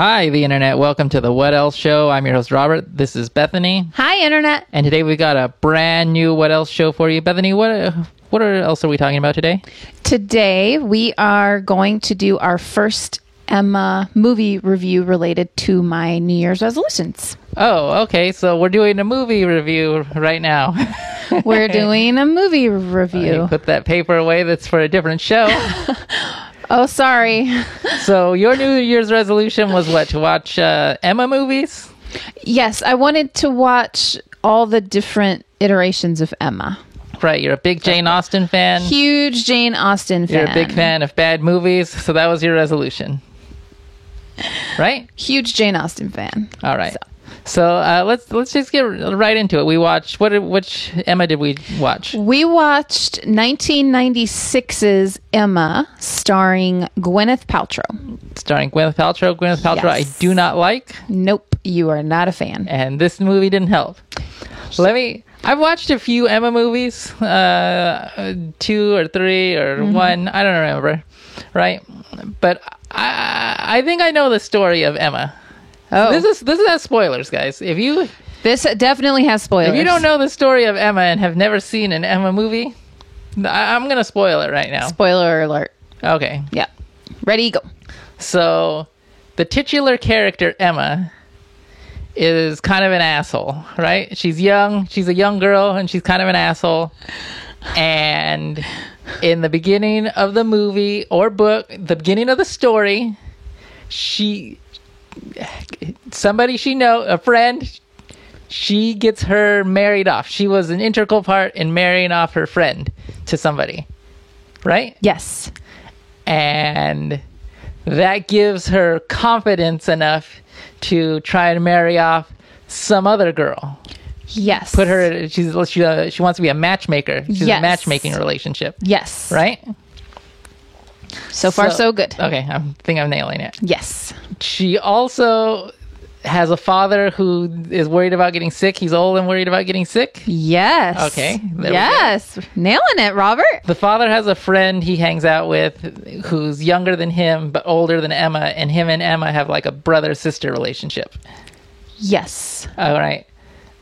Hi, the internet. Welcome to the What Else Show. I'm your host, Robert. This is Bethany. Hi, internet. And today we got a brand new What Else show for you. Bethany, what else are we talking about today? Today, we are going to do our first Emma movie review related to my New Year's resolutions. Oh, okay. So we're doing a movie review right now. We're doing a movie review. Put that paper away. That's for a different show. Oh, sorry. So your New Year's resolution was what? To watch Emma movies? Yes, I wanted to watch all the different iterations of Emma. Right. You're a big Jane Austen fan. Huge Jane Austen fan. You're a big fan of bad movies. So that was your resolution. Right? Huge Jane Austen fan. All right. So let's just get right into it. We watched which Emma did we watch? We watched 1996's Emma, starring Gwyneth Paltrow. Starring Gwyneth Paltrow. Gwyneth Paltrow, Yes. I do not like, Nope, you are not a fan. and this movie didn't help. I've watched a few Emma movies, 2 or 3 or 1. I don't remember, right? But I think I know the story of Emma. Oh, This has spoilers, guys. this definitely has spoilers. If you don't know the story of Emma and have never seen an Emma movie, I'm going to spoil it right now. Spoiler alert. Okay. Yeah. Ready, go. So, the titular character, Emma, is kind of an asshole, right? She's young. She's a young girl, and she's kind of an asshole. And in the beginning of the movie or book, the beginning of the story, somebody she knows, a friend, she gets her married off. She was an integral part in marrying off her friend to somebody, right? Yes. And that gives her confidence enough to try and marry off some other girl. Yes. She wants to be a matchmaker. She's Yes. a matchmaking relationship. Yes. Right? So far, so good. Okay, I think I'm nailing it. Yes. She also has a father who is worried about getting sick. He's old and worried about getting sick. Yes. Okay, there we Yes. Nailing it, Robert. The father has a friend he hangs out with who's younger than him but older than Emma, and him and Emma have like a brother-sister relationship. Yes. All right.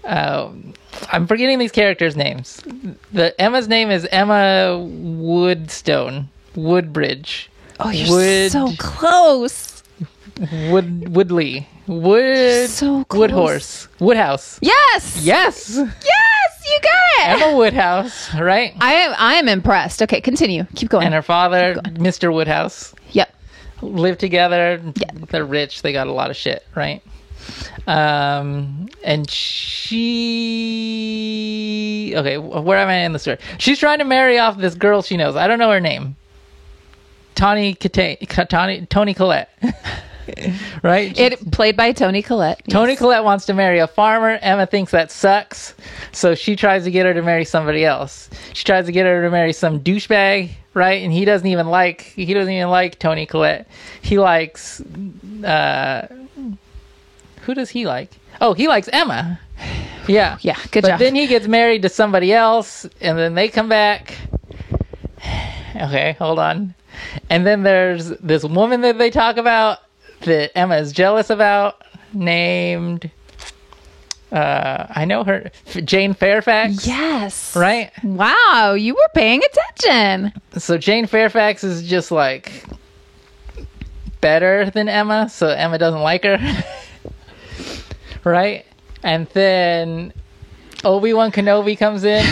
I'm forgetting these characters' names. Emma's name is Emma Woodbridge. Oh, you're so close. Woodley. So close. Woodhouse. Yes. Yes. Yes. You got it. Emma Woodhouse, right? I am impressed. Okay, continue. Keep going. And her father, Mr. Woodhouse, Yep. live together. Yeah. They're rich. They got a lot of shit, right? And she... Okay, where am I in the story? She's trying to marry off this girl she knows. I don't know her name. Toni Collette. Right? It played by Toni Collette. Yes. Toni Collette wants to marry a farmer. Emma thinks that sucks. So she tries to get her to marry somebody else. She tries to get her to marry some douchebag, right? And he doesn't even like Toni Collette. He likes... who does he like? Oh, he likes Emma. Yeah. Yeah, good but job. Then he gets married to somebody else, and then they come back. Okay, hold on. And then there's this woman that they talk about that Emma is jealous about, named... I know her. Jane Fairfax. Yes. Right? Wow, you were paying attention. So Jane Fairfax is just like better than Emma, so Emma doesn't like her. Right? And then Obi-Wan Kenobi comes in.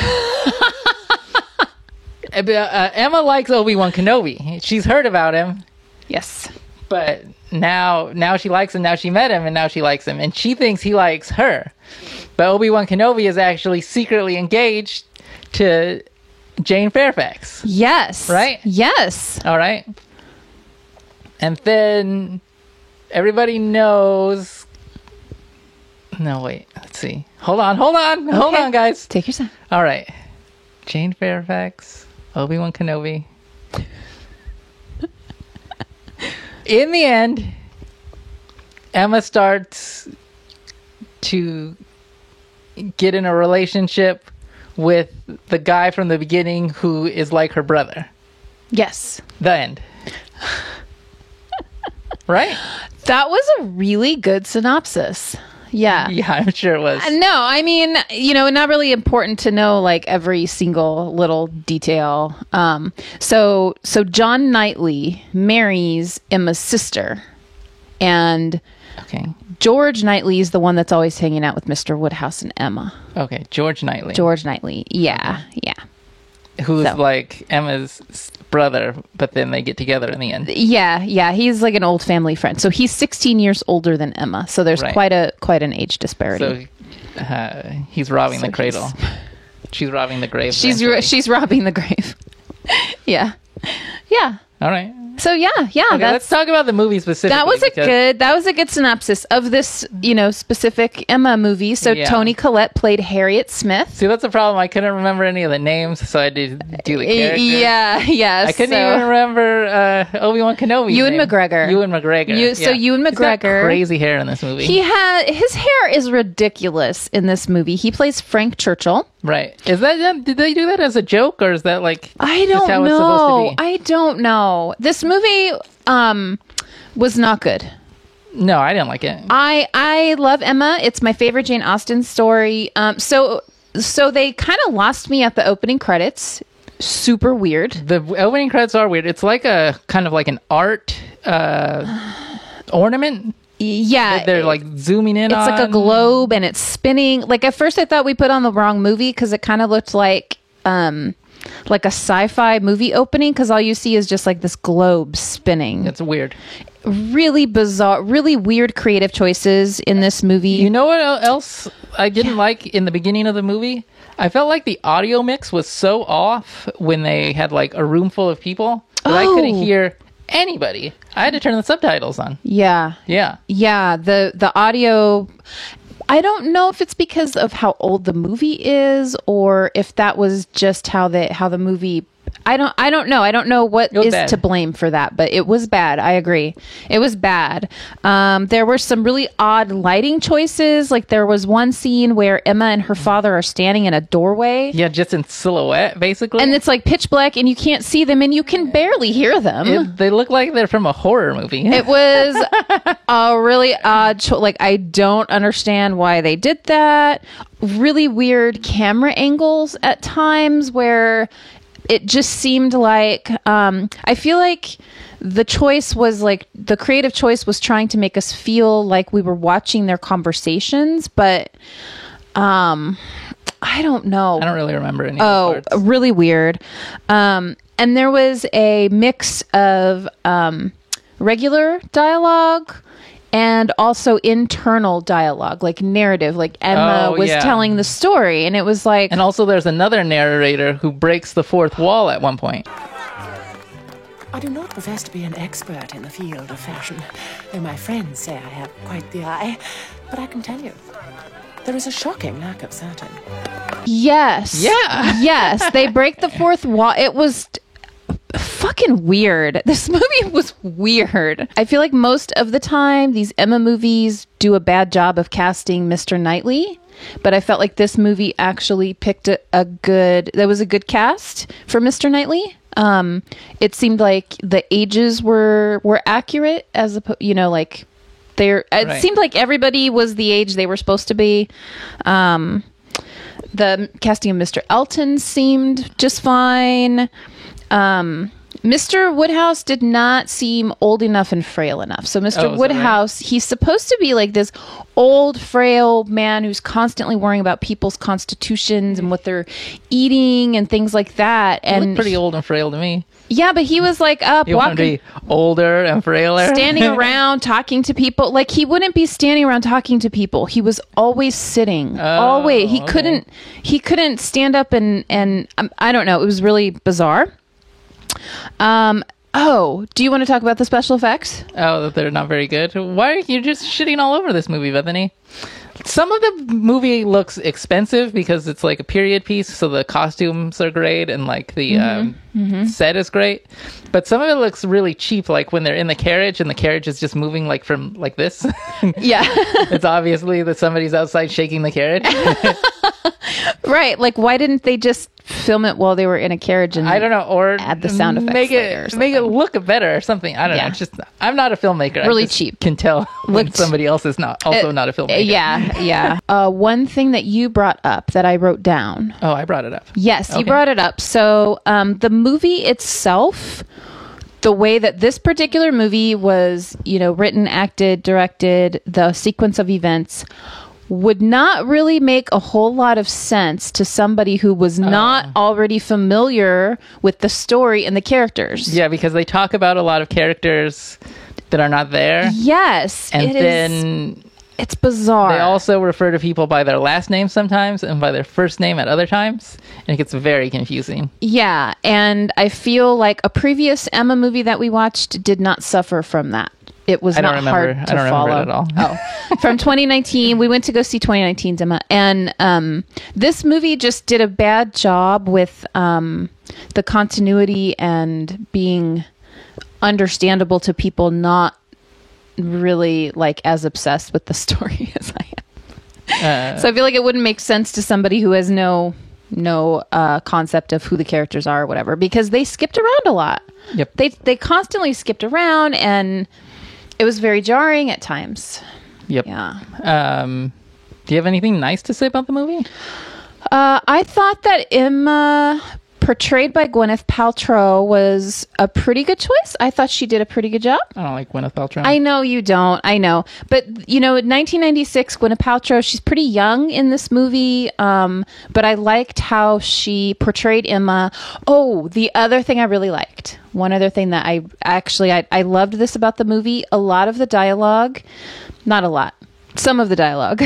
Emma likes Obi-Wan Kenobi. She's heard about him, Yes. but now she likes him. Now she met him, and now she likes him. And she thinks he likes her. But Obi-Wan Kenobi is actually secretly engaged to Jane Fairfax. Yes. Right? Yes. All right. And then everybody knows... No, wait. Let's see. Hold on, guys. Take your time. All right. Jane Fairfax, Obi-Wan Kenobi. In the end, Emma starts to get in a relationship with the guy from the beginning who is like her brother. Yes. The end. Right? That was a really good synopsis. Yeah. Yeah, I'm sure it was. No, I mean, not really important to know like every single little detail. So John Knightley marries Emma's sister, and Okay. George Knightley is the one that's always hanging out with Mr. Woodhouse and Emma. Okay, George Knightley. George Knightley. Yeah. Yeah. Who's So. like Emma's brother, but then they get together in the end. Yeah, yeah, he's like an old family friend. So he's 16 years older than Emma. So there's Right. quite an age disparity. So he's robbing the cradle. She's robbing the grave. eventually. She's robbing the grave. Yeah. Yeah. All right. So yeah, Okay, let's talk about the movie specifically. that was because- a good synopsis of this, specific Emma movie. So Yeah. Toni Collette played Harriet Smith. See, that's the problem. I couldn't remember any of the names, so I did do the characters. Yeah. I couldn't even remember Obi-Wan Kenobi. Ewan McGregor. Ewan McGregor. So Ewan He's got McGregor. crazy hair in this movie. His hair is ridiculous in this movie. He plays Frank Churchill. Right. Is that did they do that as a joke, or is that like I just don't how know. it's supposed to be? I don't know. This movie was not good. No, I didn't like it. I love Emma. It's my favorite Jane Austen story. So they kind of lost me at the opening credits. Super weird. The opening credits are weird. It's like a kind of like an art ornament. Yeah. They're like zooming in. It's like a globe and it's spinning. Like at first I thought we put on the wrong movie because it kind of looked like a sci-fi movie opening, because all you see is just like this globe spinning. It's weird. Really bizarre, really weird creative choices in this movie. You know what else I didn't like in the beginning of the movie? I felt like the audio mix was so off when they had like a room full of people that I couldn't hear anybody. I had to turn the subtitles on. Yeah. Yeah. Yeah, the audio, I don't know if it's because of how old the movie is or if that was just how the movie, I don't know. I don't know what was is bad. to blame for that, but it was bad. I agree. It was bad. There were some really odd lighting choices. Like there was one scene where Emma and her father are standing in a doorway. Yeah, just in silhouette, basically. And it's like pitch black and you can't see them and you can barely hear them. They look like they're from a horror movie. It was a really odd like I don't understand why they did that. Really weird camera angles at times where it just seemed like I feel like the choice was like the creative choice was trying to make us feel like we were watching their conversations, but I don't know. I don't really remember any of the parts. Really weird. And there was a mix of regular dialogue and also internal dialogue, like narrative, like Emma was telling the story, and it was like... And also there's another narrator who breaks the fourth wall at one point. I do not profess to be an expert in the field of fashion, though my friends say I have quite the eye. But I can tell you, there is a shocking lack of satin. Yes. Yeah. Yes, they break the fourth wall. It was fucking weird. This movie was weird. I feel like most of the time these Emma movies do a bad job of casting Mr. Knightley, but I felt like this movie actually picked there was a good cast for Mr. Knightley. It seemed like the ages were accurate as like it seemed like everybody was the age they were supposed to be. The casting of Mr. Elton seemed just fine. Mr. Woodhouse did not seem old enough and frail enough. So Mr. Woodhouse, he's supposed to be like this old, frail man who's constantly worrying about people's constitutions and what they're eating and things like that. He And looked pretty old and frail to me. yeah, but he was like up, You want him to walking, be older and frailer? standing around, talking to people. Like he wouldn't be standing around talking to people. He was always sitting. Always. He couldn't stand up and I don't know. It was really bizarre. Do you want to talk about the special effects? Oh, they're not very good. Why are you just shitting all over this movie, Bethany? Some of the movie looks expensive because it's like a period piece, so the costumes are great and like the set is great. But some of it looks really cheap, like when they're in the carriage and the carriage is just moving like from like this. Yeah. It's obviously that somebody's outside shaking the carriage. Right. Like, why didn't they just film it while they were in a carriage and I don't know, or add the sound effects make later or it make it something? look better or something. I don't know. Yeah. It's just I'm not a filmmaker. Really I just cheap. Can tell when Looked- somebody else is not also not a filmmaker. Yeah. One thing that you brought up that I wrote down. Oh, I brought it up. Yes, you Okay. brought it up. So the movie itself, the way that this particular movie was, written, acted, directed, the sequence of events would not really make a whole lot of sense to somebody who was not already familiar with the story and the characters. Yeah, because they talk about a lot of characters that are not there. Yes, And it is. then It's bizarre. they also refer to people by their last name sometimes and by their first name at other times. And it gets very confusing. Yeah, and I feel like a previous Emma movie that we watched did not suffer from that. It was I don't not remember. hard I to don't follow. remember it at all. Oh, from 2019, we went to go see 2019's Emma, and this movie just did a bad job with the continuity and being understandable to people not really like as obsessed with the story as I am. So I feel like it wouldn't make sense to somebody who has no concept of who the characters are or whatever, because they skipped around a lot. Yep. They constantly skipped around, and it was very jarring at times. Yep. Yeah. Do you have anything nice to say about the movie? I thought that Emma, portrayed by Gwyneth Paltrow, was a pretty good choice. I thought she did a pretty good job. I don't like Gwyneth Paltrow. I know you don't. I know. But, in 1996, Gwyneth Paltrow, she's pretty young in this movie. But I liked how she portrayed Emma. Oh, the other thing I really liked. One other thing that I loved this about the movie. A lot of the dialogue, not a lot, some of the dialogue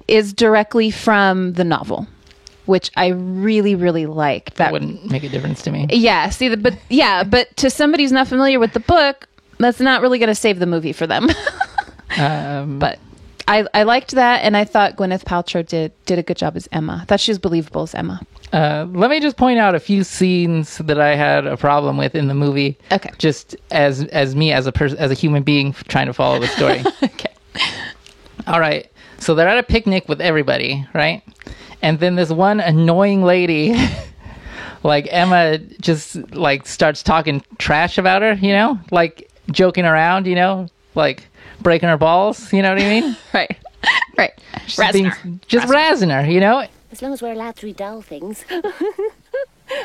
is directly from the novel, which I really, really liked. That wouldn't make a difference to me. Yeah, but to somebody who's not familiar with the book, that's not really going to save the movie for them. But I liked that, and I thought Gwyneth Paltrow did a good job as Emma. I thought she was believable as Emma. Let me just point out a few scenes that I had a problem with in the movie. Okay. Just as me as a human being trying to follow the story. Okay. All right. So they're at a picnic with everybody, right? And then this one annoying lady, like Emma, just like starts talking trash about her, like joking around, like breaking her balls. You know what I mean? Right. Just razzing her, As long as we're allowed to read dull things.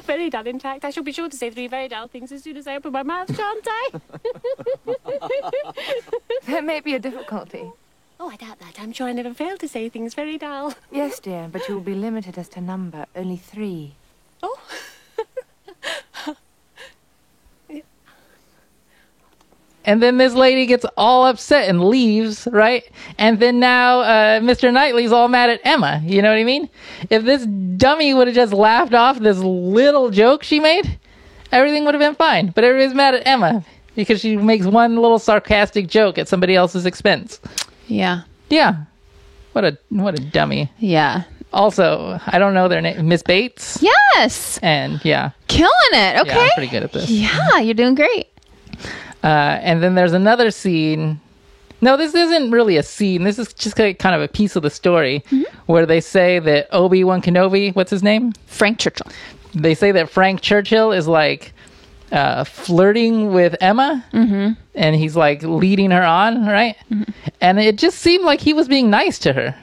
Very dull, in fact. I shall be sure to say 3 very dull things as soon as I open my mouth, shan't I? There may be a difficulty. Oh, I doubt that. I'm sure I never fail to say things very dull. Yes, dear, but you will be limited as to number. Only 3. Oh. And then this lady gets all upset and leaves, right? And then now Mr. Knightley's all mad at Emma. You know what I mean? If this dummy would have just laughed off this little joke she made, everything would have been fine. But everybody's mad at Emma because she makes one little sarcastic joke at somebody else's expense. Yeah. Yeah. What a dummy. Yeah. Also, I don't know their name. Miss Bates? Yes. And yeah. Killing it. Okay. Yeah, I'm pretty good at this. Yeah, you're doing great. And then there's another scene. No, this isn't really a scene. This is just kind of a piece of the story where they say that Obi-Wan Kenobi, what's his name? Frank Churchill. They say that Frank Churchill is like flirting with Emma and he's like leading her on, right? And it just seemed like he was being nice to her.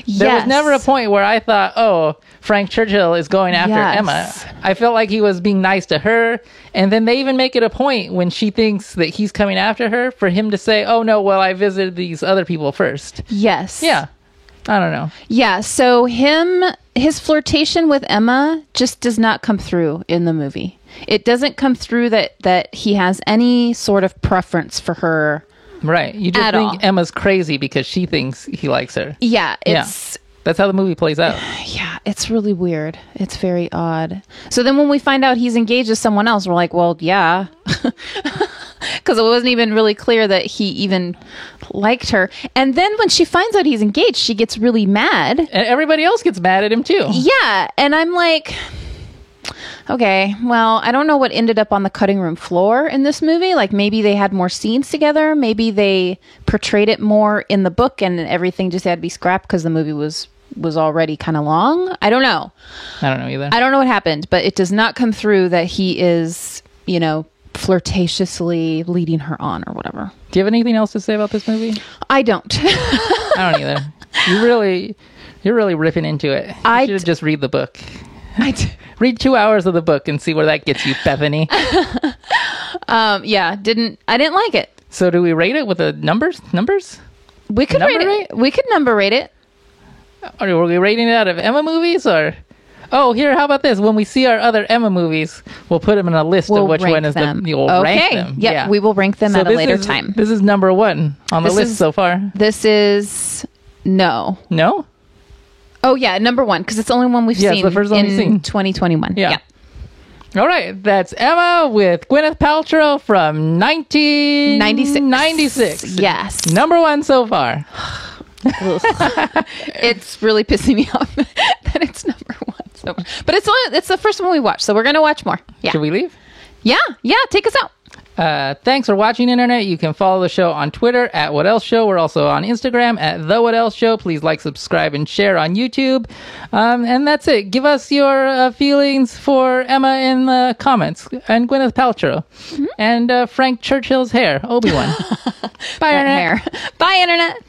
There was never a point where I thought, oh, Frank Churchill is going after Emma. I felt like he was being nice to her. And then they even make it a point when she thinks that he's coming after her for him to say, oh, no, well, I visited these other people first. Yes. Yeah. I don't know. Yeah. So his flirtation with Emma just does not come through in the movie. It doesn't come through that he has any sort of preference for her. Right. You just At think all. Emma's crazy because she thinks he likes her. Yeah. It's That's how the movie plays out. Yeah, it's really weird. It's very odd. So then when we find out he's engaged to someone else, we're like, well, yeah. Because it wasn't even really clear that he even liked her. And then when she finds out he's engaged, she gets really mad. And everybody else gets mad at him, too. Yeah. And I'm like, okay, well, I don't know what ended up on the cutting room floor in this movie. Like maybe they had more scenes together. Maybe they portrayed it more in the book and everything just had to be scrapped because the movie was was already kind of long. I don't know. I don't know either. I don't know what happened, but it does not come through that he is, flirtatiously leading her on or whatever. Do you have anything else to say about this movie? I don't. I don't either. You're really ripping into it. You should just read the book. Read 2 hours of the book and see where that gets you, Bethany. I didn't like it. So do we rate it with the numbers? We could Number rate rate? it. We could number rate it. Or were we rating it out of Emma movies or? Oh, here, how about this? When we see our other Emma movies, we'll put them in a list of which one is them. we'll rank them. Yep, Yeah. we will rank them at a this later is- time. This is number 1 on the This list is- so far. This is no. No? Oh yeah, number 1 because it's the only one we've Yeah, it's seen the first one in we've seen. 2021. Yeah. All right, that's Emma with Gwyneth Paltrow from 1996. Yes. Number 1 so far. It's really pissing me off that it's number 1 so far. But it's the first one we watched, so we're gonna watch more. Yeah. Should we leave? Yeah. Take us out. Thanks for watching, Internet. You can follow the show on Twitter at What Else Show. We're also on Instagram at The What Else Show. Please like, subscribe, and share on YouTube. And that's it. Give us your feelings for Emma in the comments, and Gwyneth Paltrow, and Frank Churchill's hair, Obi-Wan. Bye, That Internet. hair. Bye, Internet.